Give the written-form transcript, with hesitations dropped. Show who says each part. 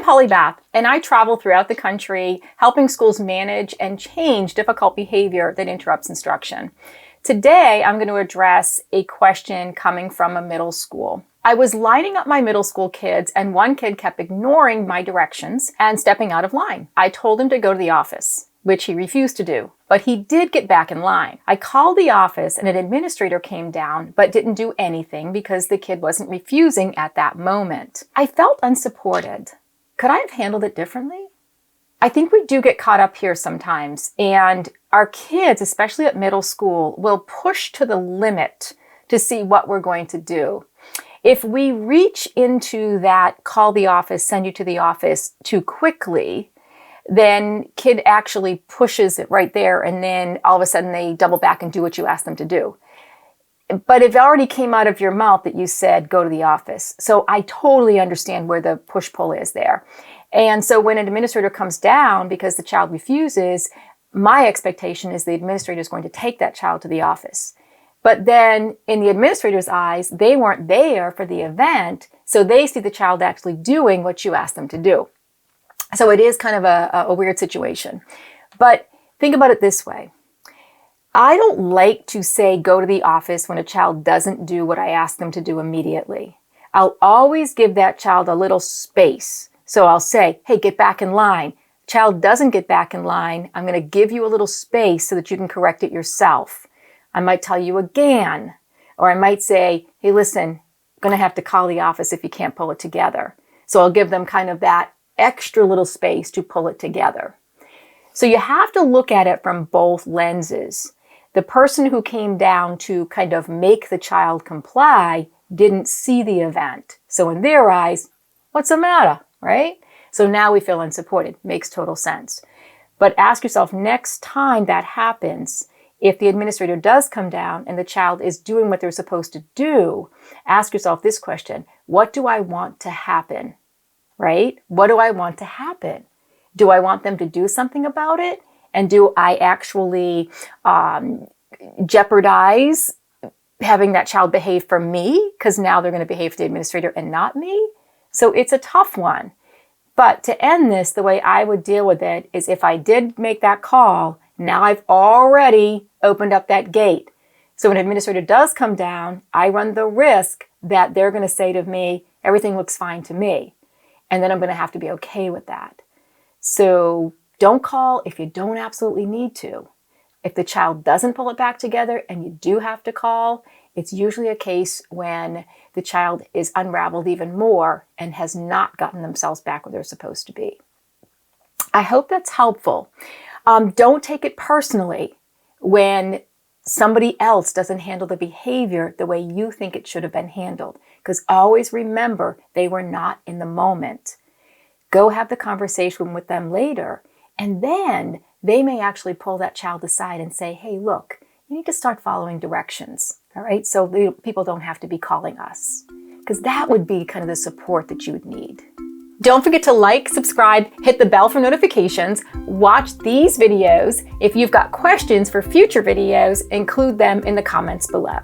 Speaker 1: I'm polymath, and I travel throughout the country helping schools manage and change difficult behavior that interrupts instruction. Today, I'm going to address a question coming from a middle school. I was lining up my middle school kids, and one kid kept ignoring my directions and stepping out of line. I told him to go to the office, which he refused to do, but he did get back in line. I called the office and an administrator came down, but didn't do anything because the kid wasn't refusing at that moment. I felt unsupported. Could I have handled it differently? I think we do get caught up here sometimes, and our kids, especially at middle school, will push to the limit to see what we're going to do. If we reach into that call the office, send you to the office too quickly, then kid actually pushes it right there, and then all of a sudden they double back and do what you ask them to do. But it already came out of your mouth that you said, go to the office. So I totally understand where the push-pull is there. And so when an administrator comes down because the child refuses, my expectation is the administrator is going to take that child to the office. But then in the administrator's eyes, they weren't there for the event, so they see the child actually doing what you asked them to do. So it is kind of a weird situation. But think about it this way. I don't like to say go to the office when a child doesn't do what I ask them to do immediately. I'll always give that child a little space. So I'll say, hey, get back in line. Child doesn't get back in line. I'm going to give you a little space so that you can correct it yourself. I might tell you again, or I might say, hey, listen, I'm going to have to call the office if you can't pull it together. So I'll give them kind of that extra little space to pull it together. So you have to look at it from both lenses. The person who came down to kind of make the child comply didn't see the event. So in their eyes, what's the matter, right? So now we feel unsupported. Makes total sense. But ask yourself next time that happens, if the administrator does come down and the child is doing what they're supposed to do, ask yourself this question: what do I want to happen, right? What do I want to happen? Do I want them to do something about it? And do I actually jeopardize having that child behave for me? Because now they're going to behave for the administrator and not me. So it's a tough one. But to end this, the way I would deal with it is if I did make that call, now I've already opened up that gate. So when an administrator does come down, I run the risk that they're going to say to me, everything looks fine to me. And then I'm going to have to be okay with that. So don't call if you don't absolutely need to. If the child doesn't pull it back together and you do have to call, it's usually a case when the child is unraveled even more and has not gotten themselves back where they're supposed to be. I hope that's helpful. Don't take it personally when somebody else doesn't handle the behavior the way you think it should have been handled, because always remember they were not in the moment. Go have the conversation with them later, and then they may actually pull that child aside and say, hey, look, you need to start following directions, all right? So people don't have to be calling us, because that would be kind of the support that you would need. Don't forget to like, subscribe, hit the bell for notifications, watch these videos. If you've got questions for future videos, include them in the comments below.